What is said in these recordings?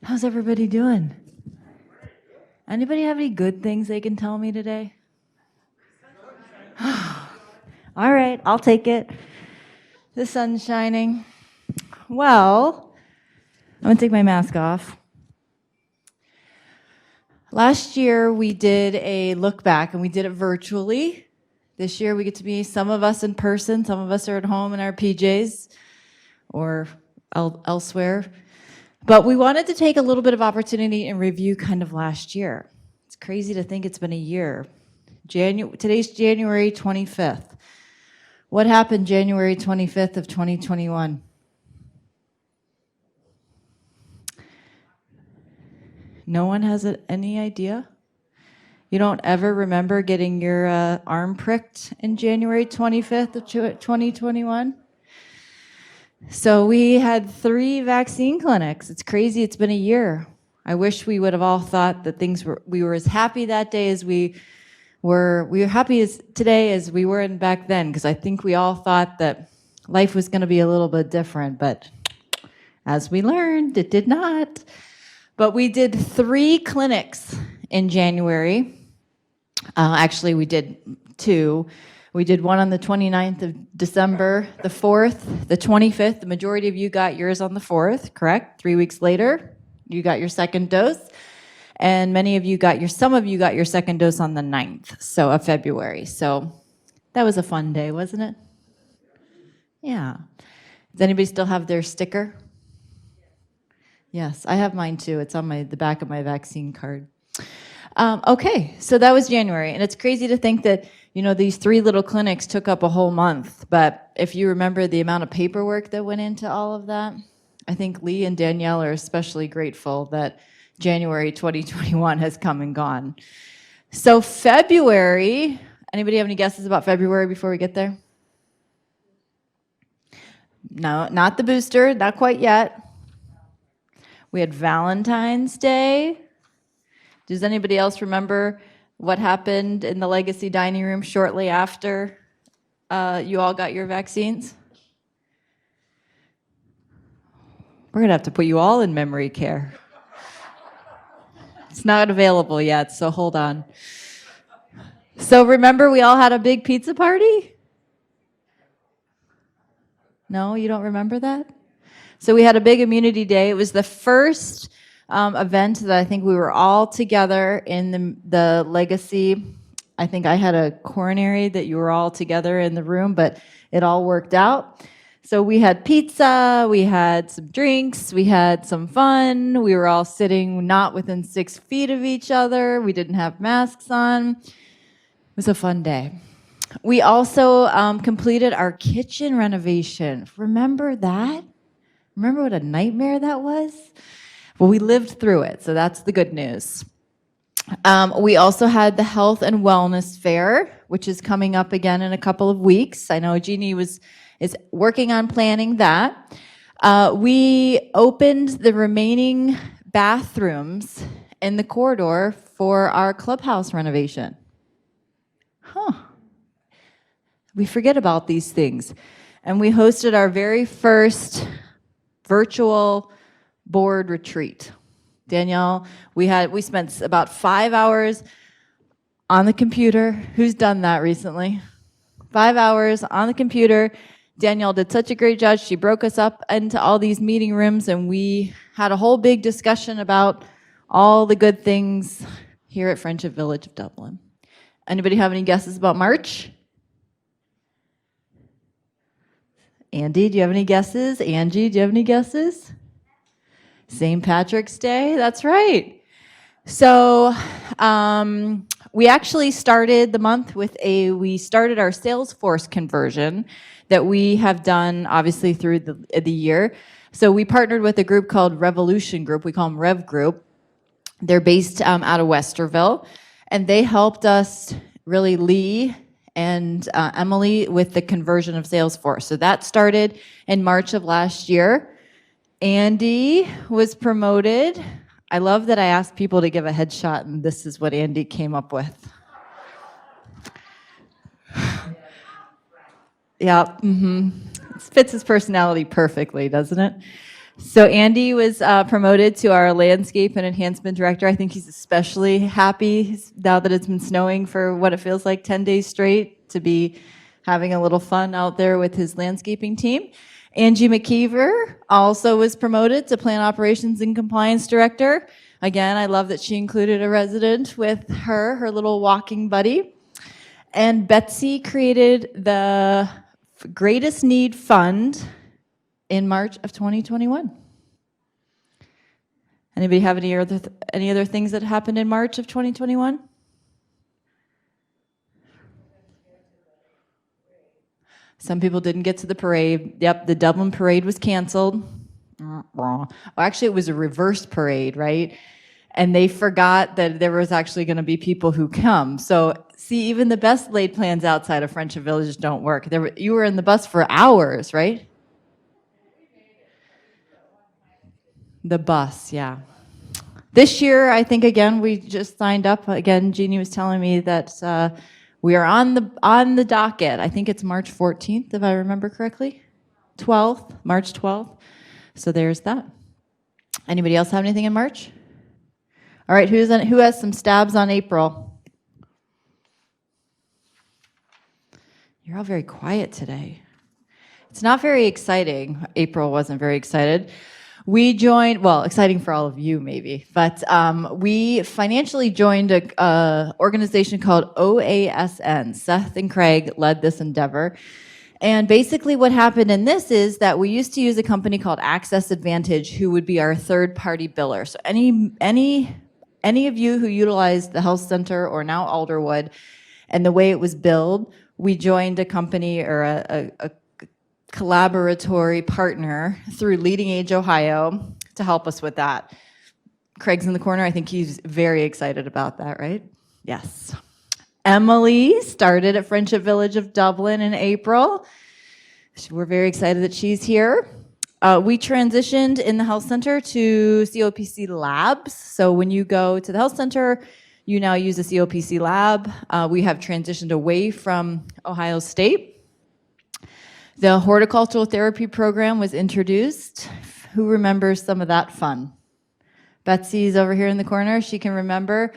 How's everybody doing? Anybody have any good things they can tell me today? All right, I'll take it. The sun's shining. Well, I'm going to take my mask off. Last year, we did a look back, and we did it virtually. This year, we get to be some of us in person, some of us are at home in our PJs or elsewhere. But we wanted to take a little bit of opportunity and review kind of last year. It's crazy to think it's been a year. Today's January 25th. What happened January 25th of 2021? No one has any idea? You don't ever remember getting your arm pricked in January 25th of 2021? So we had 3 vaccine clinics. It's crazy, it's been a year. I wish we would have all thought that we were as happy that day as we were happy as today as we were back then, because I think we all thought that life was going to be a little bit different, but as we learned, it did not. But we did 3 clinics in January. Actually, we did 2. We did one on the 29th of December, the 4th, the 25th. The majority of you got yours on the 4th, correct? 3 weeks later, you got your second dose. And some of you got your second dose on the 9th of February. So that was a fun day, wasn't it? Yeah. Does anybody still have their sticker? Yes, I have mine too. It's on the back of my vaccine card. Okay, so that was January. And it's crazy to think that these 3 little clinics took up a whole month, but if you remember the amount of paperwork that went into all of that, I think Lee and Danielle are especially grateful that January 2021 has come and gone. So February, anybody have any guesses about February before we get there? No, not the booster, not quite yet. We had Valentine's Day. Does anybody else remember what happened in the Legacy Dining Room shortly after you all got your vaccines? We're going to have to put you all in memory care. It's not available yet, so hold on. So remember we all had a big pizza party? No, you don't remember that? So we had a big immunity day. It was the first event that I think we were all together in the Legacy. I think I had a coronary that you were all together in the room, but it all worked out. So we had pizza, we had some drinks, we had some fun. We were all sitting not within 6 feet of each other. We didn't have masks on. It was a fun day. We also completed our kitchen renovation. Remember that? Remember what a nightmare that was? Well, we lived through it, so that's the good news. We also had the Health and Wellness Fair, which is coming up again in a couple of weeks. I know Jeannie is working on planning that. We opened the remaining bathrooms in the corridor for our clubhouse renovation. We forget about these things. And we hosted our very first virtual board retreat. Danielle, we spent about 5 hours on the computer. Who's done that recently? 5 hours on the computer. Danielle did such a great job. She broke us up into all these meeting rooms, and we had a whole big discussion about all the good things here at Friendship Village of Dublin. Anybody have any guesses about March? Andy, do you have any guesses? Angie, do you have any guesses? St. Patrick's Day, that's right. So we actually started the month we started our Salesforce conversion that we have done obviously through the year. So we partnered with a group called Revolution Group. We call them Rev Group. They're based out of Westerville, and they helped us, really Lee and Emily, with the conversion of Salesforce. So that started in March of last year. Andy was promoted. I love that I asked people to give a headshot, and this is what Andy came up with. Yeah, it fits his personality perfectly, doesn't it? So Andy was promoted to our landscape and enhancement director. I think he's especially happy now that it's been snowing for what it feels like 10 days straight to be having a little fun out there with his landscaping team. Angie McKeever also was promoted to plant operations and compliance director. Again, I love that she included a resident with her little walking buddy. And Betsy created the Greatest Need Fund in March of 2021. Anybody have any other things that happened in March of 2021? Some people didn't get to the parade. Yep, the Dublin parade was canceled. Well, actually, it was a reversed parade, right? And they forgot that there was actually going to be people who come. So, see, even the best laid plans outside of Friendship Village don't work. You were in the bus for hours, right? The bus, yeah. This year, I think, again, we just signed up. Again, Jeannie was telling me that we are on the docket. I think it's March 14th, if I remember correctly. 12th, March 12th. So there's that. Anybody else have anything in March? All right, who has some stabs on April? You're all very quiet today. It's not very exciting. April wasn't very excited. We joined, well, exciting for all of you maybe, but we financially joined a organization called OASN. Seth and Craig led this endeavor. And basically what happened in this is that we used to use a company called Access Advantage, who would be our third-party biller. So any of you who utilized the health center or now Alderwood and the way it was billed, we joined a company or a collaboratory partner through Leading Age Ohio to help us with that. Craig's in the corner. I think he's very excited about that, right? Yes. Emily started at Friendship Village of Dublin in April. We're very excited that she's here. We transitioned in the health center to COPC labs. So when you go to the health center, you now use a COPC lab. We have transitioned away from Ohio State. The horticultural therapy program was introduced. Who remembers some of that fun? Betsy's over here in the corner. She can remember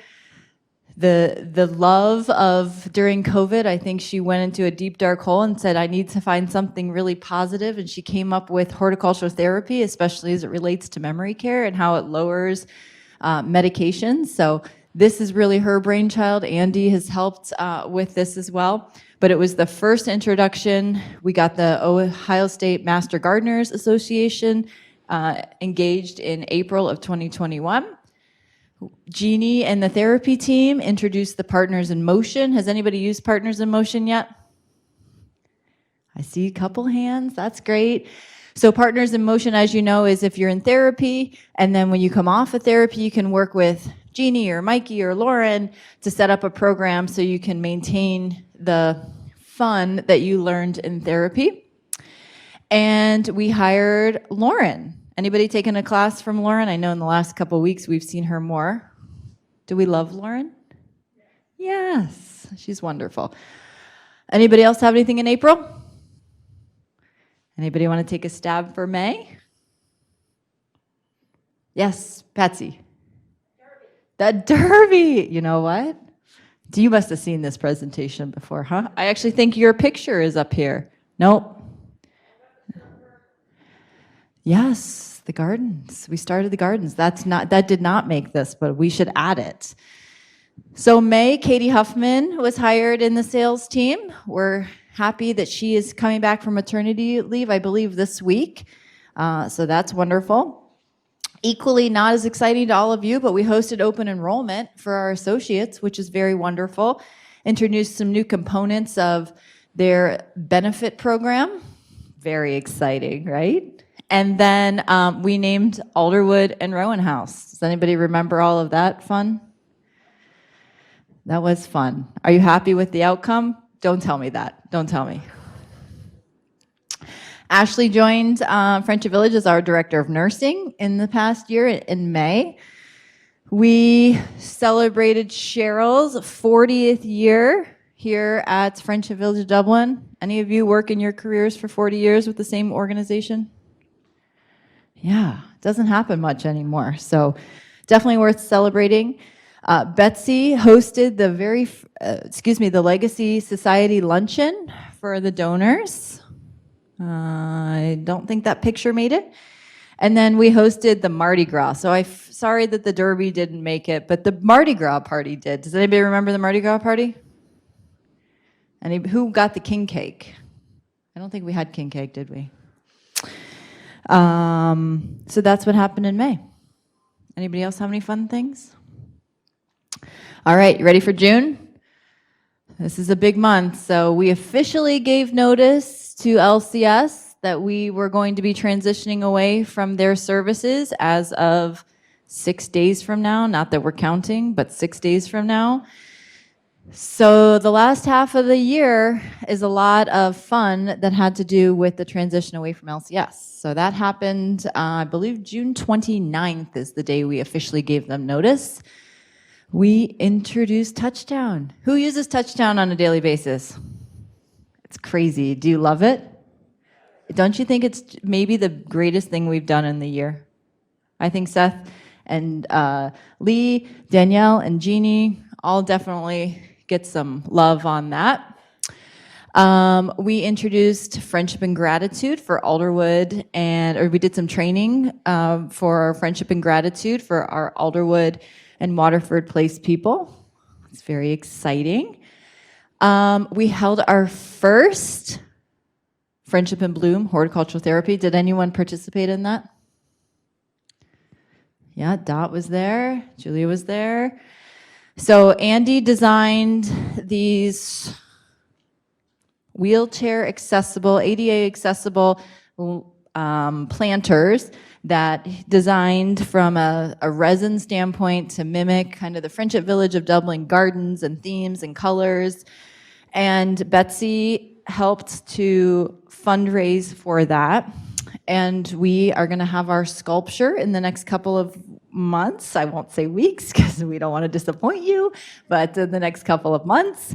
the love of during COVID. I think she went into a deep dark hole and said, I need to find something really positive. And she came up with horticultural therapy, especially as it relates to memory care and how it lowers medications. So this is really her brainchild. Andy has helped with this as well. But it was the first introduction. We got the Ohio State Master Gardeners Association engaged in April of 2021. Jeannie and the therapy team introduced the Partners in Motion. Has anybody used Partners in Motion yet? I see a couple hands. That's great. So Partners in Motion, as you know, is if you're in therapy, and then when you come off of therapy, you can work with Jeannie or Mikey or Lauren to set up a program so you can maintain the fun that you learned in therapy. And we hired Lauren. Anybody taken a class from Lauren? I know in the last couple of weeks we've seen her more. Do we love Lauren? Yes, she's wonderful. Anybody else have anything in April? Anybody want to take a stab for May? Yes, Patsy. The Derby. You know what? You must have seen this presentation before, huh? I actually think your picture is up here. Nope. Yes, the gardens. We started the gardens. That did not make this, but we should add it. So May, Katie Huffman was hired in the sales team. We're happy that she is coming back from maternity leave, I believe, this week. So that's wonderful. Equally not as exciting to all of you, but we hosted open enrollment for our associates, which is very wonderful. Introduced some new components of their benefit program. Very exciting, right? And then we named Alderwood and Rowan House. Does anybody remember all of that fun? That was fun. Are you happy with the outcome? Don't tell me that. Don't tell me. Ashley joined Friendship Village as our director of nursing in the past year in May. We celebrated Cheryl's 40th year here at Friendship Village of Dublin. Any of you work in your careers for 40 years with the same organization? Yeah, it doesn't happen much anymore. So definitely worth celebrating. Betsy hosted the Legacy Society luncheon for the donors. I don't think that picture made it. And then we hosted the Mardi Gras. So sorry that the Derby didn't make it, but the Mardi Gras party did. Does anybody remember the Mardi Gras party? Who got the king cake? I don't think we had king cake, did we? So that's what happened in May. Anybody else have any fun things? All right, you ready for June? This is a big month. So we officially gave notice to LCS that we were going to be transitioning away from their services as of 6 days from now. Not that we're counting, but 6 days from now. So the last half of the year is a lot of fun that had to do with the transition away from LCS. So that happened, I believe June 29th is the day we officially gave them notice. We introduced Touchdown. Who uses Touchdown on a daily basis? It's crazy. Do you love it? Don't you think it's maybe the greatest thing we've done in the year? I think Seth and Lee, Danielle, and Jeannie all definitely get some love on that. We introduced Friendship and Gratitude for Alderwood, or we did some training for Friendship and Gratitude for our Alderwood and Waterford Place people. It's very exciting. We held our first Friendship in Bloom horticultural therapy. Did anyone participate in that? Yeah, Dot was there. Julia was there. So Andy designed these wheelchair accessible, ADA accessible planters that designed from a resin standpoint to mimic kind of the Friendship Village of Dublin gardens and themes and colors. And Betsy helped to fundraise for that. And we are going to have our sculpture in the next couple of months. I won't say weeks because we don't want to disappoint you, but in the next couple of months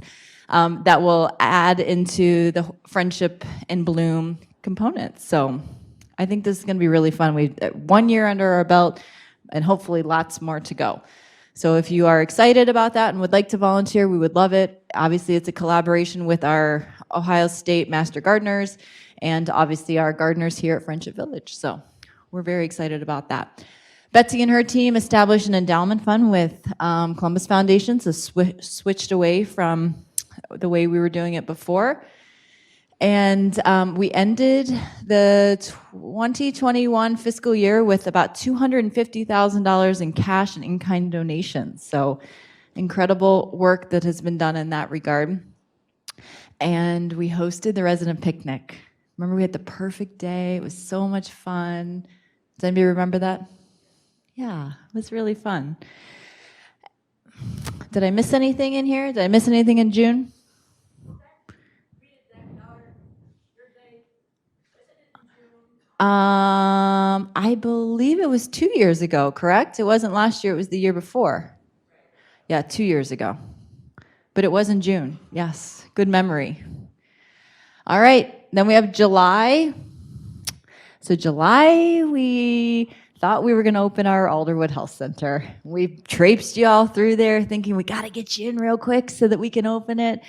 that will add into the Friendship in Bloom components. So I think this is going to be really fun. We've 1 year under our belt and hopefully lots more to go. So if you are excited about that and would like to volunteer, we would love it. Obviously, it's a collaboration with our Ohio State Master Gardeners and obviously our gardeners here at Friendship Village. So we're very excited about that. Betsy and her team established an endowment fund with Columbus Foundation, so switched away from the way we were doing it before. And we ended the 2021 fiscal year with about $250,000 in cash and in-kind donations. So incredible work that has been done in that regard. And we hosted the resident picnic. Remember, we had the perfect day. It was so much fun. Does anybody remember that? Yeah, it was really fun. Did I miss anything in here? Did I miss anything in June? I believe it was 2 years ago, correct? It wasn't last year, it was the year before. Yeah, 2 years ago. But it was in June. Yes, good memory. All right, then we have July. So July, we thought we were going to open our Alderwood Health Center. We traipsed you all through there thinking we got to get you in real quick so that we can open it.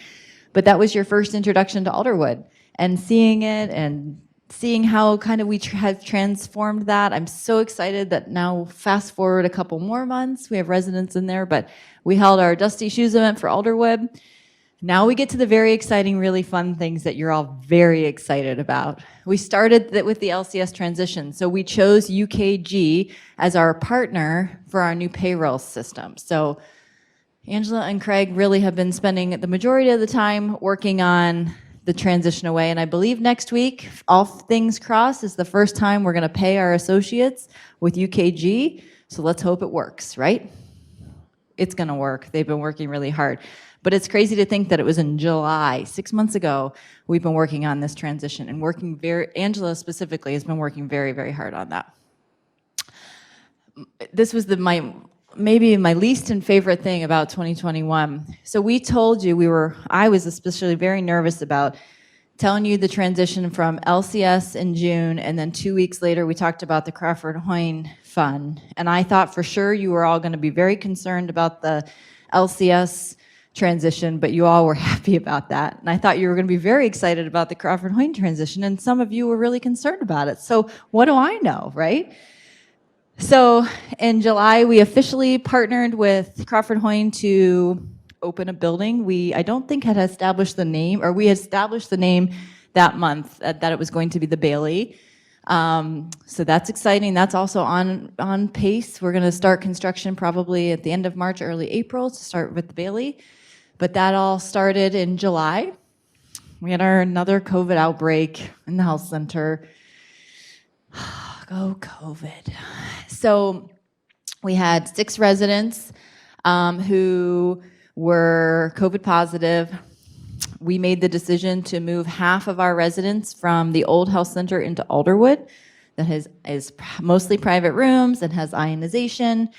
But that was your first introduction to Alderwood. And seeing it and seeing how kind of we have transformed that. I'm so excited that now fast forward a couple more months, we have residents in there, but we held our Dusty Shoes event for Alderwood. Now we get to the very exciting, really fun things that you're all very excited about. We started with the LCS transition. So we chose UKG as our partner for our new payroll system. So Angela and Craig really have been spending the majority of the time working on the transition away. And I believe next week, all things crossed, is the first time we're going to pay our associates with UKG. So let's hope it works, right? It's going to work. They've been working really hard. But it's crazy to think that it was in July, 6 months ago, we've been working on this transition and Angela specifically has been working very, very hard on that. This was maybe my least and favorite thing about 2021. So we told you I was especially very nervous about telling you the transition from LCS in June, and then 2 weeks later, we talked about the Crawford Hoyne Fund. And I thought for sure you were all going to be very concerned about the LCS transition, but you all were happy about that. And I thought you were going to be very excited about the Crawford Hoyne transition, and some of you were really concerned about it. So what do I know, right? So in July, we officially partnered with Crawford Hoyne to open a building. I don't think had established the name, or we established the name that month that it was going to be the Bailey. So that's exciting. That's also on pace. We're going to start construction probably at the end of March, early April to start with the Bailey. But that all started in July. We had another COVID outbreak in the health center. Go COVID. So we had 6 residents who were COVID positive. We made the decision to move half of our residents from the old health center into Alderwood that is mostly private rooms and has ionization.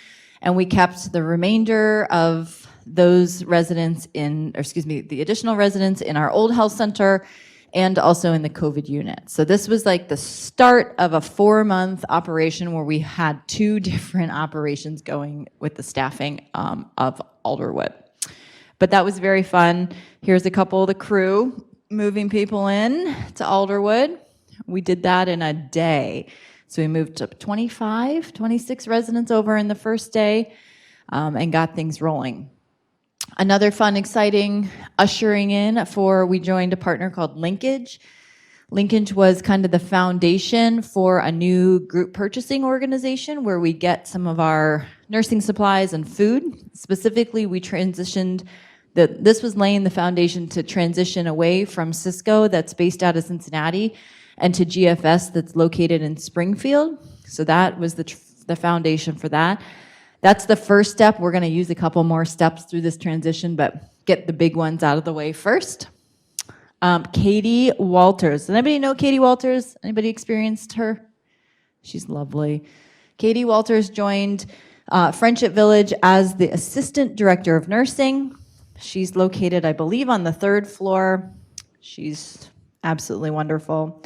And we kept the remainder of those residents the additional residents in our old health center and also in the COVID unit. So this was like the start of a 4-month operation where we had 2 different operations going with the staffing of Alderwood. But that was very fun. Here's a couple of the crew moving people in to Alderwood. We did that in a day. So we moved to 26 residents over in the first day and got things rolling. Another fun, exciting ushering in we joined a partner called Linkage. Linkage was kind of the foundation for a new group purchasing organization where we get some of our nursing supplies and food. Specifically, we transitioned this was laying the foundation to transition away from Cisco that's based out of Cincinnati and to GFS that's located in Springfield. So that was the foundation for that. That's the first step. We're going to use a couple more steps through this transition, but get the big ones out of the way first. Katie Walters. Does anybody know Katie Walters? Anybody experienced her? She's lovely. Katie Walters joined Friendship Village as the Assistant Director of Nursing. She's located, I believe, on the 3rd floor. She's absolutely wonderful.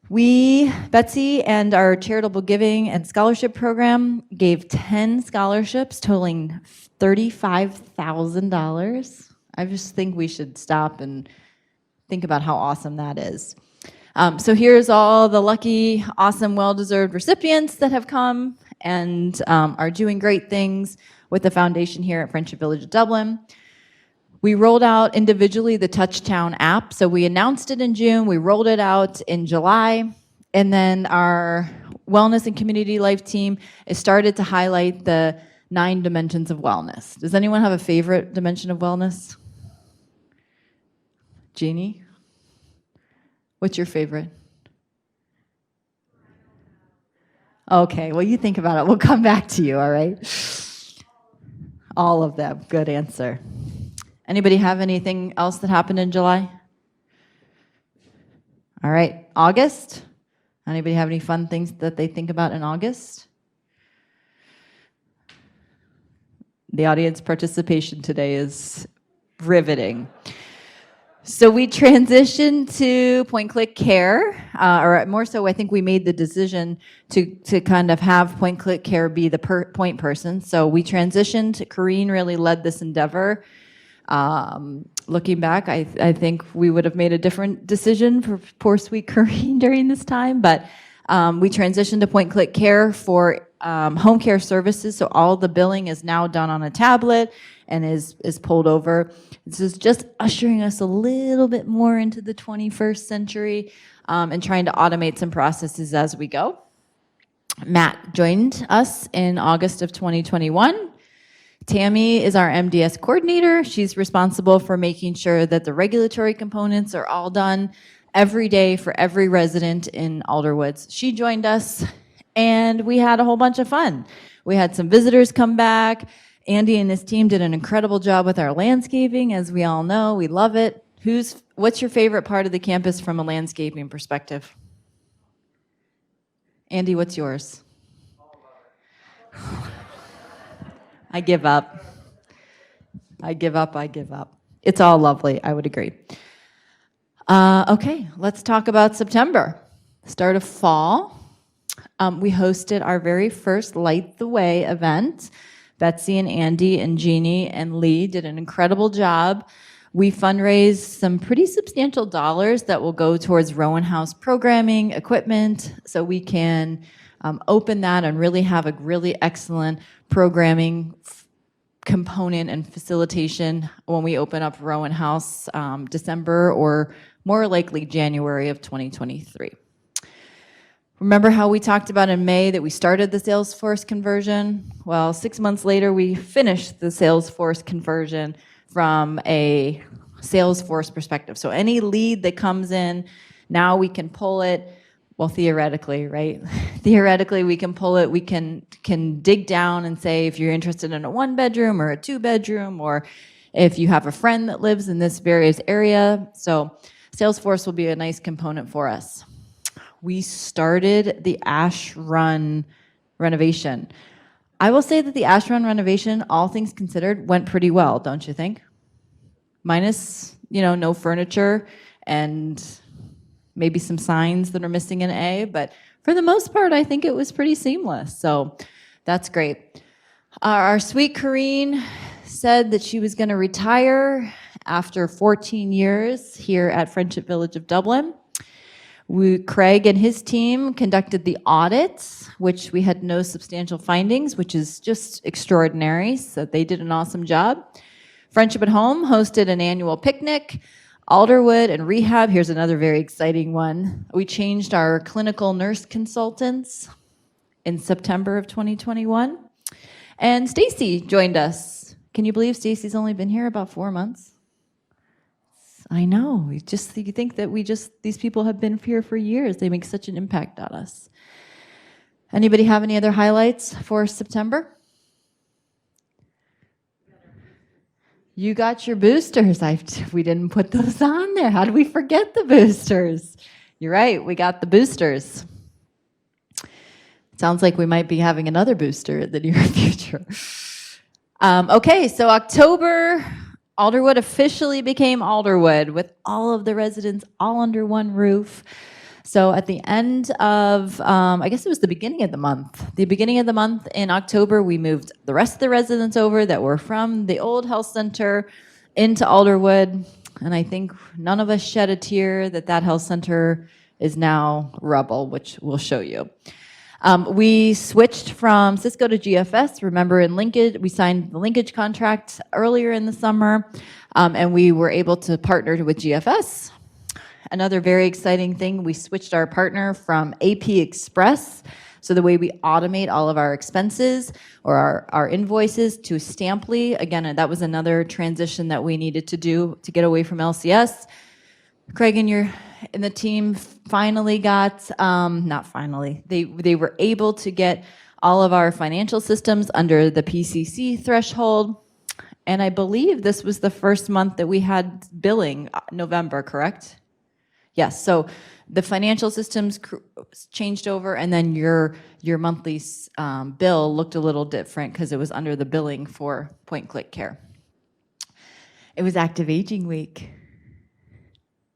Betsy and our charitable giving and scholarship program gave 10 scholarships totaling $35,000. I just think we should stop and think about how awesome that is. So here's all the lucky, awesome, well-deserved recipients that have come and are doing great things with the foundation here at Friendship Village of Dublin. We rolled out individually the Touchtown app. So we announced it in June, we rolled it out in July, and then our wellness and community life team has started to highlight the 9 dimensions of wellness. Does anyone have a favorite dimension of wellness? Jeannie? What's your favorite? Okay, well, you think about it. We'll come back to you, all right? All of them. Good answer. Anybody have anything else that happened in July? All right, August. Anybody have any fun things that they think about in August? The audience participation today is riveting. So we transitioned to point-click care, or more so, I think we made the decision to kind of have point-click care be the point person. So we transitioned. Corrine really led this endeavor. Looking back, I think we would have made a different decision for poor sweet Corrine during this time, but we transitioned to point-click care for home care services. So all the billing is now done on a tablet and is pulled over. This is just ushering us a little bit more into the 21st century and trying to automate some processes as we go. Matt joined us in August of 2021. Tammy is our MDS coordinator. She's responsible for making sure that the regulatory components are all done every day for every resident in Alderwoods. She joined us, and we had a whole bunch of fun. We had some visitors come back. Andy and his team did an incredible job with our landscaping, as we all know. We love it. What's your favorite part of the campus from a landscaping perspective? Andy, what's yours? I give up. I give up. It's all lovely. I would agree. Okay, let's talk about September, start of fall. We hosted our very first Light the Way event. Betsy and Andy and Jeannie and Lee did an incredible job. We fundraised some pretty substantial dollars that will go towards Rowan House programming, equipment, so we can open that and really have a really excellent programming component and facilitation when we open up Rowan House December or more likely January of 2023. Remember how we talked about in May that we started the Salesforce conversion? Well, 6 months later, we finished the Salesforce conversion from a Salesforce perspective. So any lead that comes in, now we can pull it, well, theoretically, right? Theoretically, we can pull it, we can dig down and say if you're interested in a 1-bedroom or a 2-bedroom, or if you have a friend that lives in this various area. So Salesforce will be a nice component for us. We started the Ash Run renovation. I will say that the Ash Run renovation, all things considered, went pretty well, don't you think? Minus, no furniture and maybe some signs that are missing an A, but for the most part, I think it was pretty seamless. So that's great. Our sweet Corrine said that she was going to retire after 14 years here at Friendship Village of Dublin. Craig and his team conducted the audits, which we had no substantial findings, which is just extraordinary. So they did an awesome job. Friendship at Home hosted an annual picnic. Alderwood and Rehab, here's another very exciting one. We changed our clinical nurse consultants in September of 2021. And Stacy joined us. Can you believe Stacy's only been here about 4 months? I know. You think that these people have been here for years. They make such an impact on us. Anybody have any other highlights for September? You got your boosters. We didn't put those on there. How did we forget the boosters? You're right. We got the boosters. Sounds like we might be having another booster in the near future. Okay, so October, Alderwood officially became Alderwood with all of the residents all under one roof. So at the end of, I guess it was the beginning of the month. The beginning of the month in October, we moved the rest of the residents over that were from the old health center into Alderwood. And I think none of us shed a tear that health center is now rubble, which we'll show you. We switched from Cisco to GFS. Remember in Linkage, we signed the Linkage contract earlier in the summer, and we were able to partner with GFS. Another very exciting thing, we switched our partner from AP Express, so the way we automate all of our expenses or our invoices, to Stamply. Again, that was another transition that we needed to do to get away from LCS. Craig and the team finally got, not finally, they were able to get all of our financial systems under the PCC threshold. And I believe this was the first month that we had billing, November, correct? Yes, so the financial systems changed over, and then your monthly bill looked a little different because it was under the billing for Point Click Care. It was Active Aging Week.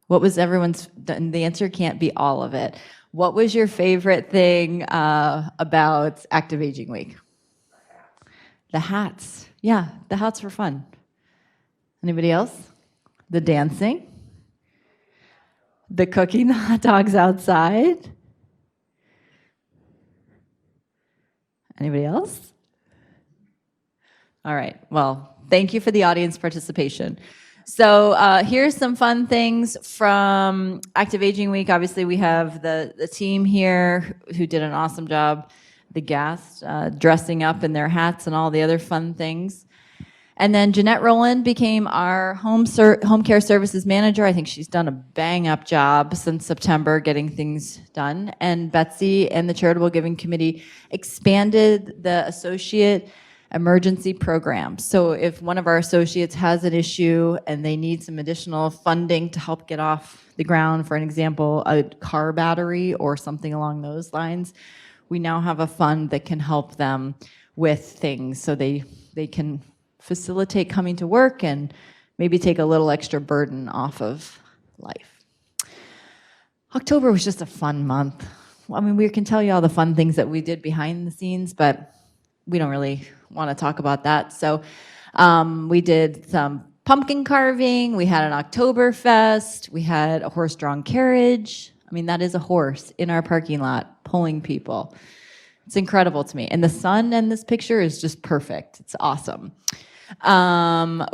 What was the answer can't be all of it. What was your favorite thing about Active Aging Week? The hats. Yeah, the hats were fun. Anybody else? The dancing? The cooking the hot dogs outside? Anybody else? All right, well, thank you for the audience participation. So here's some fun things from Active Aging Week. Obviously, we have the team here who did an awesome job, the guests, dressing up in their hats and all the other fun things. And then Jeanette Rowland became our home care services manager. I think she's done a bang-up job since September getting things done. And Betsy and the Charitable Giving Committee expanded the associate emergency program. So if one of our associates has an issue and they need some additional funding to help get off the ground, for an example, a car battery or something along those lines, we now have a fund that can help them with things so they can facilitate coming to work and maybe take a little extra burden off of life. October was just a fun month. I mean, we can tell you all the fun things that we did behind the scenes, but we don't really want to talk about that. So we did some pumpkin carving. We had an Oktoberfest. We had a horse-drawn carriage. I mean, that is a horse in our parking lot pulling people. It's incredible to me. And the sun in this picture is just perfect. It's awesome.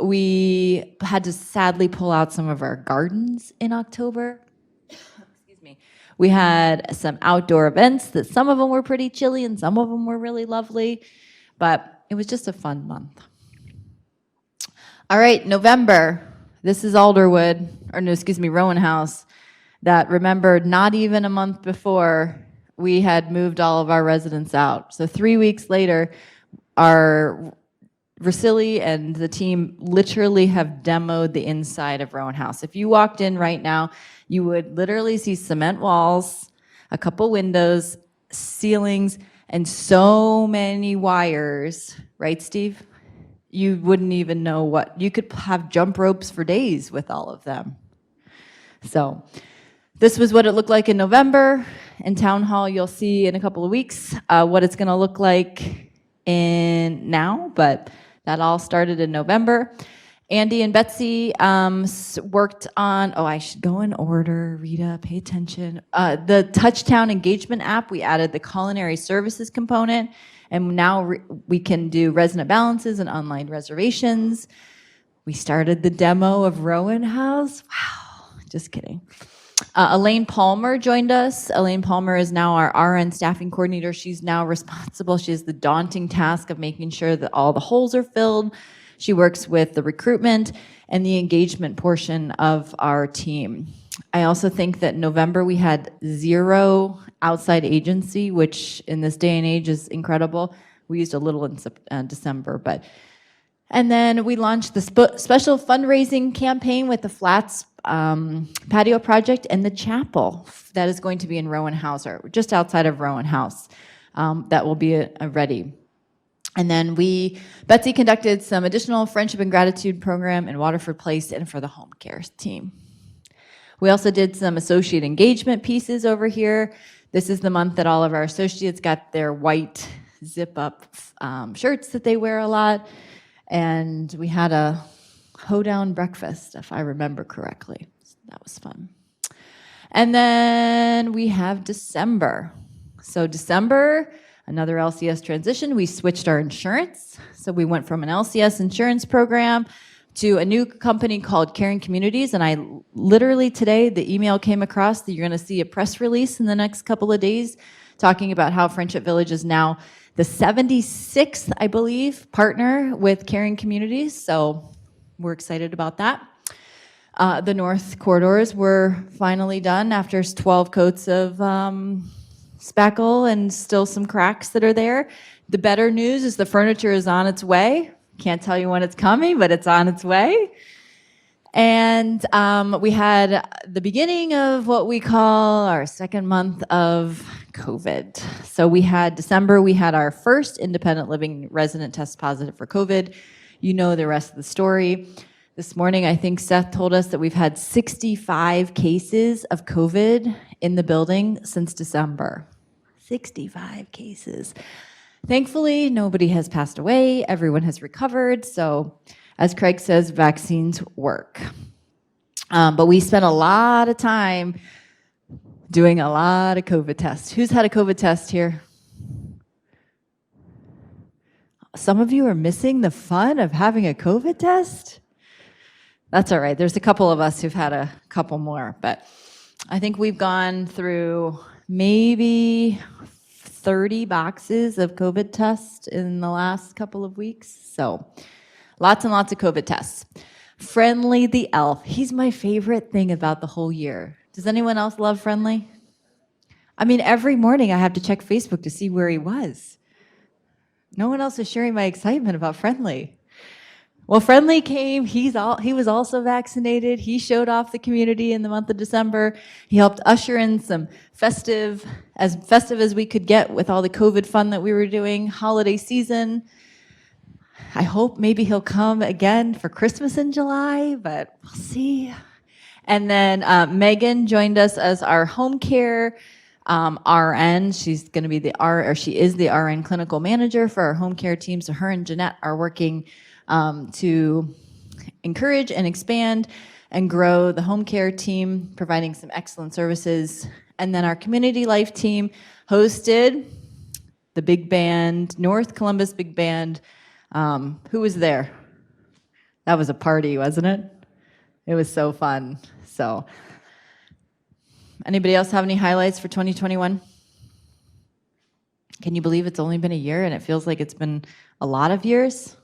We had to sadly pull out some of our gardens in October. Excuse me. We had some outdoor events that some of them were pretty chilly and some of them were really lovely, but it was just a fun month. All right, November. This is Alderwood, or no, excuse me, Rowan House, that remembered not even a month before we had moved all of our residents out. So 3 weeks later, our Vasily and the team literally have demoed the inside of Rowan House. If you walked in right now, you would literally see cement walls, a couple windows, ceilings, and so many wires, right, Steve? You wouldn't even know what. You could have jump ropes for days with all of them. So this was what it looked like in November. In Town Hall, you'll see in a couple of weeks what it's going to look like in now, but that all started in November. Andy and Betsy worked on, I should go in order, Rita, pay attention. The Touchtown engagement app, we added the culinary services component, and now we can do resident balances and online reservations. We started the demo of Rowan House. Wow, just kidding. Elaine Palmer joined us. Elaine Palmer is now our RN staffing coordinator. She's now responsible. She has the daunting task of making sure that all the holes are filled. She works with the recruitment and the engagement portion of our team. I also think that November we had 0 outside agency, which in this day and age is incredible. We used a little in December, but. And then we launched the special fundraising campaign with the Flats patio project and the chapel that is going to be in Rowan House, or just outside of Rowan House, that will be ready. And then Betsy conducted some additional friendship and gratitude program in Waterford Place and for the home care team. We also did some associate engagement pieces over here. This is the month that all of our associates got their white zip-up shirts that they wear a lot. And we had a hoedown breakfast, if I remember correctly. That was fun. And then we have December. So December, another LCS transition. We switched our insurance. So we went from an LCS insurance program to a new company called Caring Communities. And I literally today, the email came across that you're going to see a press release in the next couple of days talking about how Friendship Village is now the 76th, I believe, partner with Caring Communities. So we're excited about that. The north corridors were finally done after 12 coats of spackle and still some cracks that are there. The better news is the furniture is on its way. Can't tell you when it's coming, but it's on its way. And we had the beginning of what we call our second month of COVID. So we had December, we had our first independent living resident test positive for COVID. You know the rest of the story. This morning, I think Seth told us that we've had 65 cases of COVID in the building since December. 65 cases. Thankfully, nobody has passed away. Everyone has recovered. So as Craig says, vaccines work. But we spent a lot of time doing a lot of COVID tests. Who's had a COVID test here? Some of you are missing the fun of having a COVID test? That's all right. There's a couple of us who've had a couple more, but I think we've gone through maybe 30 boxes of COVID tests in the last couple of weeks. So lots and lots of COVID tests. Friendly the elf. He's my favorite thing about the whole year. Does anyone else love Friendly? I mean, every morning I have to check Facebook to see where he was. No one else is sharing my excitement about Friendly. Well, Friendly came. He was also vaccinated. He showed off the community in the month of December. He helped usher in some festive as we could get with all the COVID fun that we were doing, holiday season. I hope maybe he'll come again for Christmas in July, but we'll see. And then Megan joined us as our home care RN. She's going to be she is the RN clinical manager for our home care team. So her and Jeanette are working to encourage and expand and grow the home care team, providing some excellent services. And then our community life team hosted the big band, North Columbus Big Band. Who was there? That was a party, wasn't it? It was so fun. So, anybody else have any highlights for 2021? Can you believe it's only been a year and it feels like it's been a lot of years?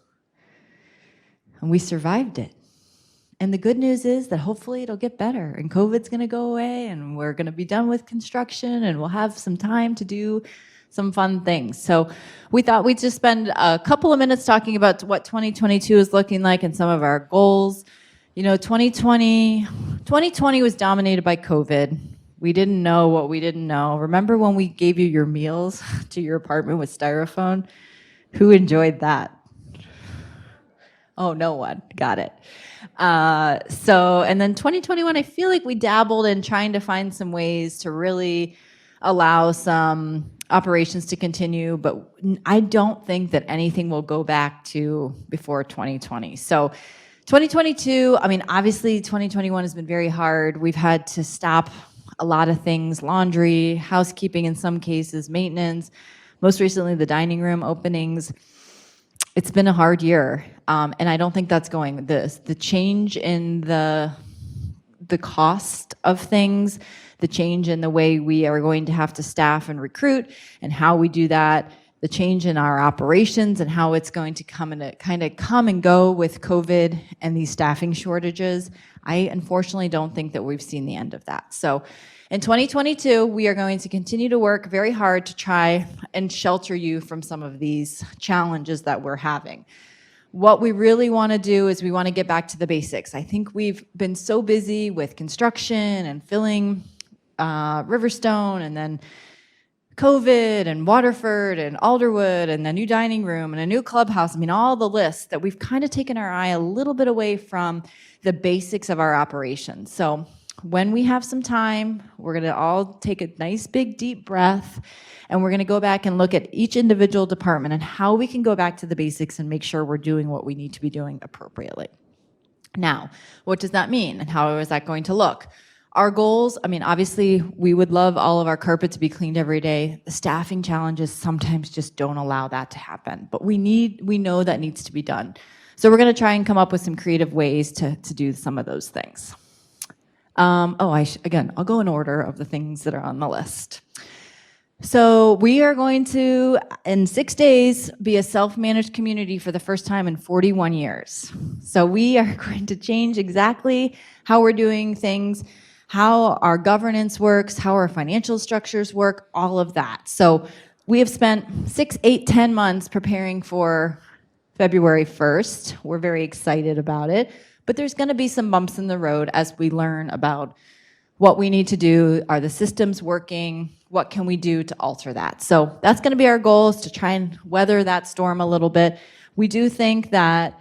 And we survived it. And the good news is that hopefully it'll get better and COVID's going to go away and we're going to be done with construction and we'll have some time to do some fun things. So we thought we'd just spend a couple of minutes talking about what 2022 is looking like and some of our goals. You know, 2020 was dominated by COVID. We didn't know what we didn't know. Remember when we gave you your meals to your apartment with styrofoam? Who enjoyed that? Oh, no one. Got it. And then 2021, I feel like we dabbled in trying to find some ways to really allow some operations to continue, but I don't think that anything will go back to before 2020. So 2022, I mean, obviously 2021 has been very hard. We've had to stop a lot of things, laundry, housekeeping in some cases, maintenance, most recently the dining room openings. It's been a hard year, and I don't think that's going. The change in the cost of things, the change in the way we are going to have to staff and recruit, and how we do that, the change in our operations and how it's going to come and go with COVID and these staffing shortages. I unfortunately don't think that we've seen the end of that. So in 2022, we are going to continue to work very hard to try and shelter you from some of these challenges that we're having. What we really want to do is we want to get back to the basics. I think we've been so busy with construction and filling Riverstone and then COVID and Waterford and Alderwood and the new dining room and a new clubhouse. I mean, all the lists that we've kind of taken our eye a little bit away from the basics of our operations. So when we have some time, we're going to all take a nice big deep breath and we're going to go back and look at each individual department and how we can go back to the basics and make sure we're doing what we need to be doing appropriately. Now, what does that mean and how is that going to look? Our goals, I mean, obviously, we would love all of our carpet to be cleaned every day. The staffing challenges sometimes just don't allow that to happen, but we know that needs to be done. So we're going to try and come up with some creative ways to do some of those things. Again, I'll go in order of the things that are on the list. So we are going to, in 6 days, be a self-managed community for the first time in 41 years. So we are going to change exactly how we're doing things, how our governance works, how our financial structures work, all of that. So we have spent 6, 8, 10 months preparing for February 1st. We're very excited about it, but there's going to be some bumps in the road as we learn about what we need to do. Are the systems working? What can we do to alter that? So that's going to be our goal, is to try and weather that storm a little bit. We do think that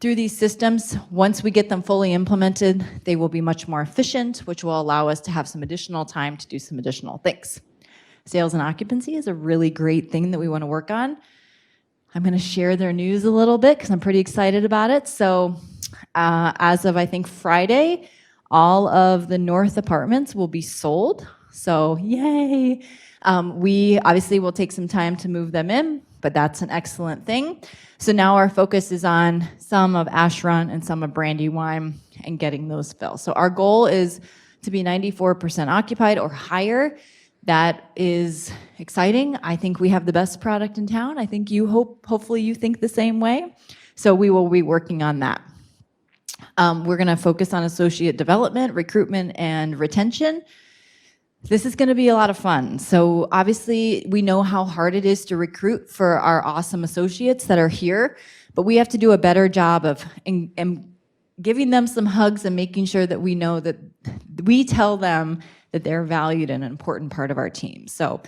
through these systems, once we get them fully implemented, they will be much more efficient, which will allow us to have some additional time to do some additional things. Sales and occupancy is a really great thing that we want to work on. I'm going to share their news a little bit because I'm pretty excited about it. So as of, I think, Friday, all of the North apartments will be sold. So yay. We obviously will take some time to move them in, but that's an excellent thing. So now our focus is on some of Ash Run and some of Brandywine and getting those filled. So our goal is to be 94% occupied or higher. That is exciting. I think we have the best product in town. I think hopefully you think the same way. So we will be working on that. We're going to focus on associate development, recruitment, and retention. This is going to be a lot of fun. So obviously, we know how hard it is to recruit for our awesome associates that are here, but we have to do a better job of giving them some hugs and making sure that we know that we tell them that they're valued and an important part of our team. So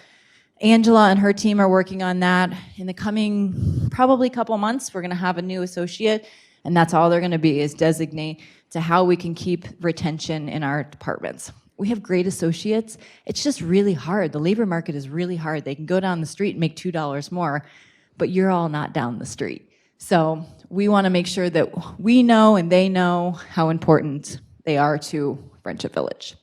Angela and her team are working on that. In the coming probably couple months, we're going to have a new associate, and that's all they're going to be, is designate to how we can keep retention in our departments. We have great associates. It's just really hard. The labor market is really hard. They can go down the street and make $2 more, but you're all not down the street. So we want to make sure that we know and they know how important they are to Friendship Village.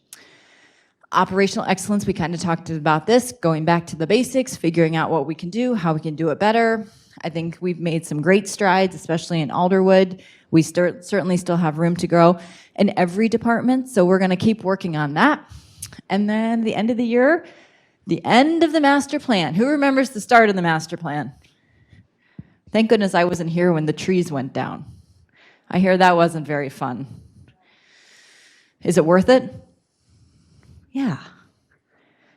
Operational excellence, we kind of talked about this, going back to the basics, figuring out what we can do, how we can do it better. I think we've made some great strides, especially in Alderwood. We certainly still have room to grow in every department, so we're going to keep working on that. And then the end of the year, the end of the master plan. Who remembers the start of the master plan? Thank goodness I wasn't here when the trees went down. I hear that wasn't very fun. Is it worth it? Yeah.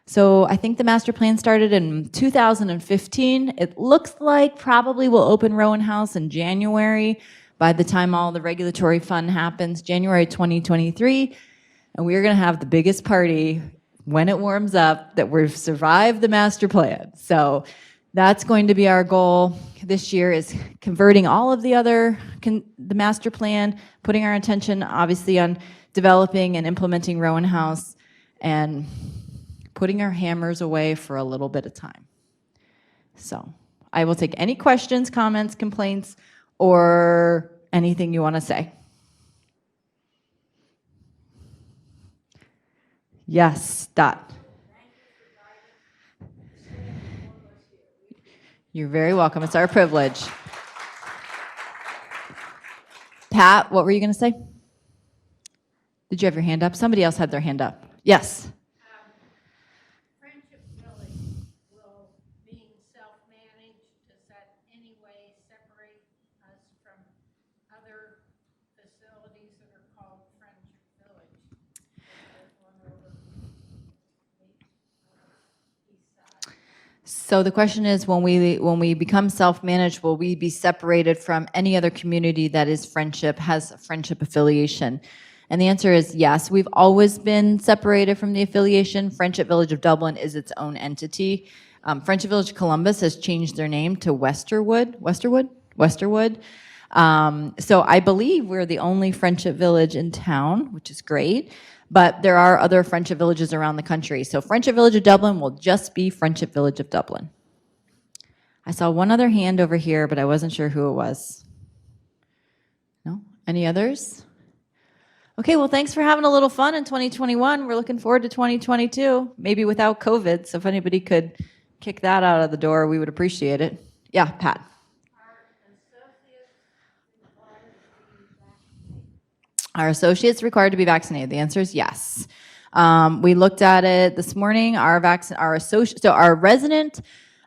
So I think the master plan started in 2015. It looks like probably we'll open Rowan House in January by the time all the regulatory fun happens, January 2023. And we're going to have the biggest party when it warms up that we've survived the master plan. So that's going to be our goal this year, is converting all of the master plan, putting our attention obviously on developing and implementing Rowan House, and putting our hammers away for a little bit of time. So I will take any questions, comments, complaints, or anything you want to say. Yes, Dot. You're very welcome. It's our privilege. Pat, what were you going to say? Did you have your hand up? Somebody else had their hand up. Yes. Friendship Village will, being self-managed, does that any way separate us from other facilities that are called Friendship Village? There's one over the east side. So the question is, when we become self-managed, will we be separated from any other community that is Friendship, has a Friendship affiliation? And the answer is yes. We've always been separated from the affiliation. Friendship Village of Dublin is its own entity. Friendship Village Columbus has changed their name to Westerwood. So I believe we're the only Friendship Village in town, which is great. But there are other Friendship Villages around the country. So Friendship Village of Dublin will just be Friendship Village of Dublin. I saw one other hand over here, but I wasn't sure who it was. No? Any others? Okay, well, thanks for having a little fun in 2021. We're looking forward to 2022, maybe without COVID. So if anybody could kick that out of the door, we would appreciate it. Yeah, Pat. Are associates required to be vaccinated? The answer is yes. We looked at it this morning. Our resident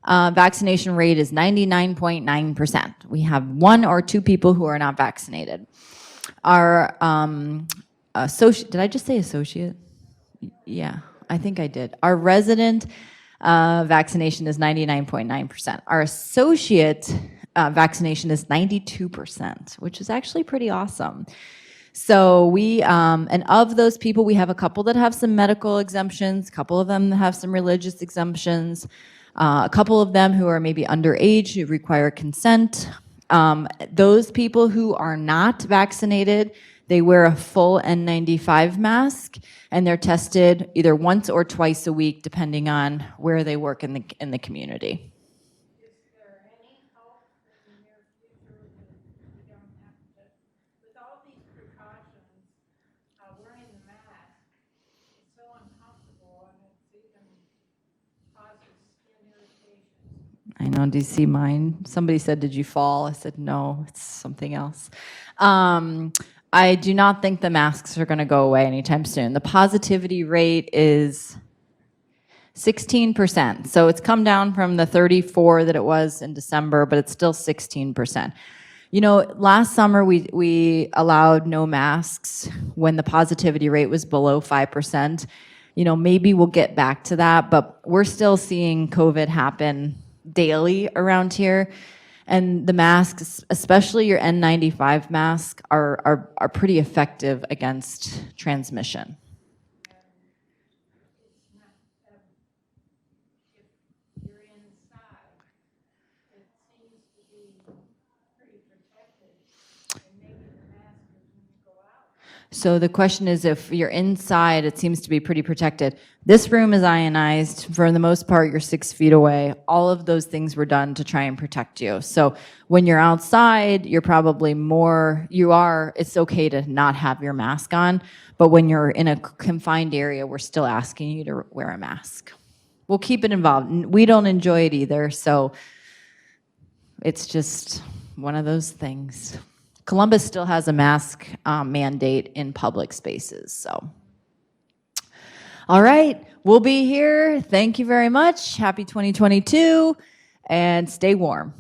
vaccination rate is 99.9%. We have 1 or 2 people who are not vaccinated. Our associate, did I just say associate? Yeah, I think I did. Our resident vaccination is 99.9%. Our associate vaccination is 92%, which is actually pretty awesome. So we, and of those people, we have a couple that have some medical exemptions, a couple of them have some religious exemptions, a couple of them who are maybe underage, who require consent. Those people who are not vaccinated, they wear a full N95 mask, and they're tested either once or twice a week, depending on where they work in the community. Is there any hope in the near future that we don't have to, with all these precautions, wearing the mask, it's so uncomfortable and it's even causes skin irritation. I know, do you see mine? Somebody said, did you fall? I said, no, it's something else. I do not think the masks are going to go away anytime soon. The positivity rate is 16%. So it's come down from the 34 that it was in December, but it's still 16%. You know, last summer we allowed no masks when the positivity rate was below 5%. You know, maybe we'll get back to that, but we're still seeing COVID happen daily around here. And the masks, especially your N95 mask, are pretty effective against transmission. If you're inside, it seems to be pretty protected, and maybe the mask is going to go out. So the question is, if you're inside, it seems to be pretty protected. This room is ionized. For the most part, you're 6 feet away. All of those things were done to try and protect you. So when you're outside, you're probably it's okay to not have your mask on. But when you're in a confined area, we're still asking you to wear a mask. We'll keep it involved. We don't enjoy it either. So it's just one of those things. Columbus still has a mask mandate in public spaces, so. All right, we'll be here. Thank you very much. Happy 2022, and stay warm.